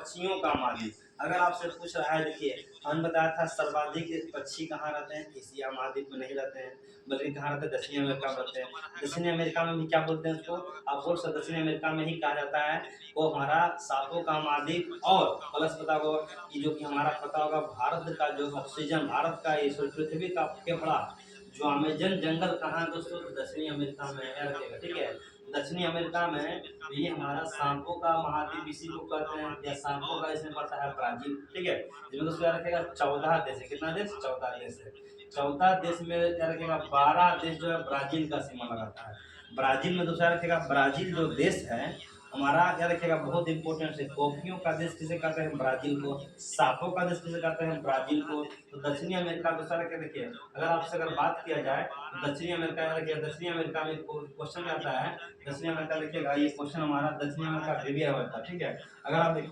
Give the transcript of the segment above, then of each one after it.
पक्षियों का महाद्वीप। अगर आपसे पूछ रहा है, देखिए हमने बताया था सर्वाधिक पक्षी कहाँ रहते हैं, एशिया महाद्वीप में नहीं रहते हैं, बल्कि कहाँ रहते हैं, दक्षिणी अमेरिका में रहते हैं। दक्षिणी अमेरिका में भी क्या बोलते हैं उसको, आप बोल सकते दक्षिणी अमेरिका में ही कहा जाता है, वो हमारा सांपों का महाद्वीप। और प्लस पता होगा कि जो कि हमारा पता होगा भारत का जो ऑक्सीजन, भारत का ये पृथ्वी का फेफड़ा जो अमेजन जंगल कहाँ है दोस्तों, तो दक्षिणी अमेरिका में है रखेगा। ठीक है, दक्षिणी अमेरिका में ये हमारा सांपों का महाद्वीप इसी को कहते हैं, या सांपों का इसमें पड़ता है ब्राजील। ठीक है, इसमें दोस्तों याद रखेगा 14 देश है। कितना देश, 14 देश है। 14 देश में याद रखेगा 12 देश जो है ब्राजील का सीमा लगाता है। ब्राजील में दूसरा रखेगा, ब्राजील जो देश है हमारा क्या रखेगा, बहुत इंपॉर्टेंट है। कॉफियों का देश किसे कहते हैं, ब्राजील को। सांपों का देश किसे कहते हैं, ब्राजील को। तो दक्षिणी अमेरिका दूसरा रखे, देखिए अगर आपसे अगर बात किया जाए तो दक्षिणी अमेरिका रखिए, दक्षिणी अमेरिका में क्वेश्चन आता है, दक्षिणी अमेरिका देखिएगा, ये क्वेश्चन हमारा दक्षिणी अमेरिका ट्रिविया होता है। ठीक है, अगर आप देखिए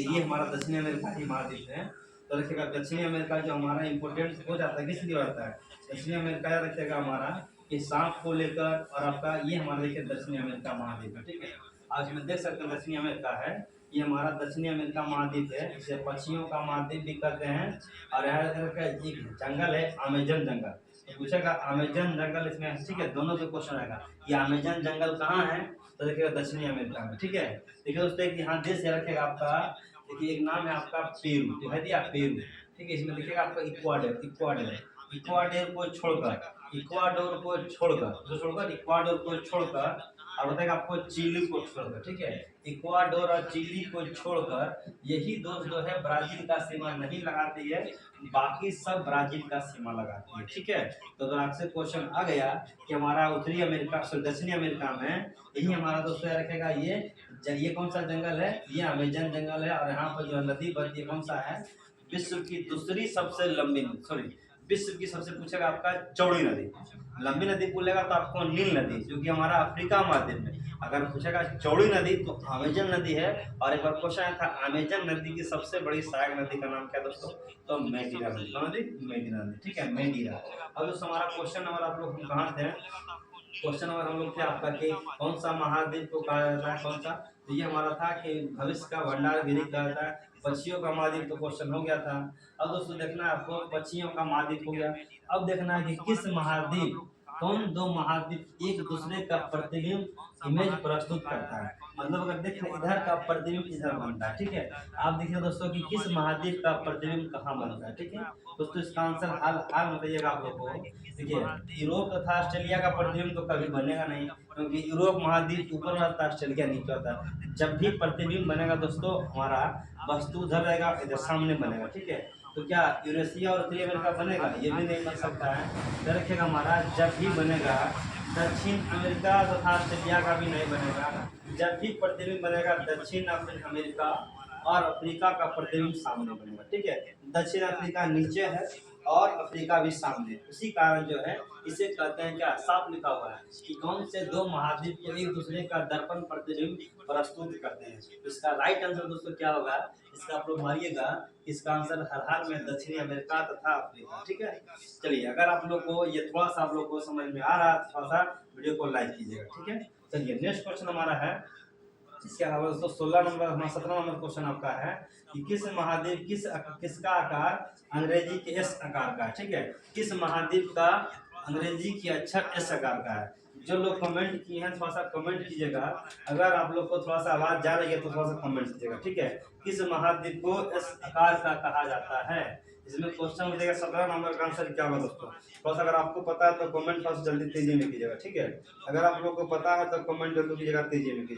ये हमारा दक्षिणी अमेरिका ही महाद्वीप है, तो रखिएगा दक्षिणी अमेरिका जो हमारा इंपोर्टेंट हो जाता है, किस लिए होता है, दक्षिणी अमेरिका रखिएगा हमारा कि सांप को लेकर, और आपका ये हमारा देखिए दक्षिणी अमेरिका महाद्वीप है। ठीक है, आज में देख सकते हैं दक्षिणी अमेरिका है, ये हमारा दक्षिणी अमेरिका महाद्वीप है, इसे पक्षियों का महाद्वीप भी कहते हैं। और यहाँ एक जंगल है अमेजन जंगल, तो पूछेगा अमेजन जंगल इसमें। ठीक है, दोनों से क्वेश्चन आएगा, ये अमेजन जंगल कहाँ है, तो देखिएगा दक्षिणी अमेरिका में। ठीक है, देखिए दोस्तों एक यहाँ देश रखेगा आपका, देखिए एक नाम है आपका पेरू, तो है दिया पेरू। ठीक है, इसमें देखिएगा आपका इक्वाडोर, इक्वाडोर, इक्वाडोर को छोड़कर, इक्वाडोर को छोड़कर, जो छोड़कर इक्वाडोर को छोड़कर, और बताएगा आपको चिली को छोड़कर। ठीक है, इक्वाडोर और चिली को छोड़कर यही दोस्त जो है ब्राजील का सीमा नहीं लगाती है, बाकी सब ब्राजील का सीमा लगाती है। ठीक है, तो अगर आपसे क्वेश्चन आ गया कि हमारा उत्तरी अमेरिका दक्षिणी अमेरिका में यही हमारा दोस्तों रखेगा, ये कौन सा जंगल है, ये अमेजन जंगल है। और यहाँ पर जो नदी बहती है कौन सा है, विश्व की दूसरी सबसे लंबी, सॉरी विश्व की सबसे पूछेगा आपका चौड़ी नदी। लंबी नदी बोलेगा तो आपको नील नदी, जो कि हमारा अफ्रीका महाद्वीप में। अगर पूछेगा चौड़ी नदी तो अमेजन नदी है। और एक बार क्वेश्चन आया था अमेजन नदी की सबसे बड़ी सहायक नदी का नाम क्या दोस्तों, तो मेडीरा नदी। कौन नदी, मेडीरा नदी। ठीक है, मेडीरा। अब दोस्तों हमारा क्वेश्चन नंबर आप लोग कहाँ थे, क्वेश्चन नंबर हम लोग थे आपका कि कौन सा महाद्वीप को कहा जाता है, कौन सा, तो ये हमारा था कि भविष्य का भंडार गृह कहा जाता है। पक्षियों का महाद्वीप तो क्वेश्चन हो गया था। अब दोस्तों देखना है आपको, पक्षियों का महाद्वीप हो गया। अब देखना है कि किस महाद्वीप, कौन दो महाद्वीप एक दूसरे का प्रतिबिंब इमेज प्रस्तुत करता है। मतलब अगर देखें इधर का प्रतिबिंब इधर बनता है। ठीक है, आप देखिए दोस्तों कि किस महाद्वीप का प्रतिबिंब कहाँ बनता है। ठीक है दोस्तों, इसका आंसर हाल हाल बताइएगा आप लोग को। देखिए यूरोप तथा ऑस्ट्रेलिया का प्रतिबिंब तो कभी बनेगा नहीं, क्योंकि यूरोप महाद्वीप ऊपर रहता है, ऑस्ट्रेलिया नीचे होता है। जब भी प्रतिबिंब बनेगा दोस्तों हमारा वस्तु उधर रहेगा, इधर सामने बनेगा। ठीक है, तो क्या यूरेशिया और उत्तरी अमेरिका बनेगा, ये भी नहीं बन सकता है। तो रखेगा हमारा जब भी बनेगा दक्षिण अमेरिका तथा ऑस्ट्रेलिया का भी नहीं बनेगा। जब भी प्रतिबिंब बनेगा दक्षिण अमेरिका और अफ्रीका का प्रतिबिंब सामने बनेगा। ठीक है, दक्षिण अफ्रीका नीचे है और अफ्रीका भी सामने, उसी कारण जो है इसे कहते हैं क्या, साफ लिखा हुआ है कि कौन से दो महाद्वीप को एक दूसरे का दर्पण प्रतिबिंब प्रस्तुत करते हैं। तो इसका राइट आंसर दोस्तों क्या होगा, इसका आप लोग मारिएगा, इसका आंसर हर हाल में दक्षिणी अमेरिका तथा अफ्रीका। ठीक है, चलिए अगर आप लोग को ये थोड़ा सा आप लोग को समझ में आ रहा है, थोड़ा सा वीडियो को लाइक कीजिएगा। ठीक है, चलिए नेक्स्ट क्वेश्चन हमारा है, इसके अलावा दोस्तों 16 नंबर हमारा 17 नंबर क्वेश्चन आपका है कि किस महाद्वीप किसका आकार अंग्रेजी के एस आकार का है। ठीक है, किस महाद्वीप का अंग्रेजी की अक्षर एस आकार का है। जो लोग कमेंट किए हैं थोड़ा सा कमेंट कीजिएगा, अगर आप लोग को थोड़ा सा आवाज जा रही है तो थोड़ा सा कमेंट कीजिएगा। ठीक है, किस महाद्वीप को एस आकार का कहा जाता है, इसमें क्वेश्चन मिलेगा। 17 नंबर का आंसर क्या होगा दोस्तों, थोड़ा सा अगर आपको पता है तो कमेंट थोड़ा सा जल्दी तेजी में कीजिएगा। ठीक है, अगर आप लोग को पता है तो कमेंट जल्दी कीजिएगा, तेजी में कीजिएगा।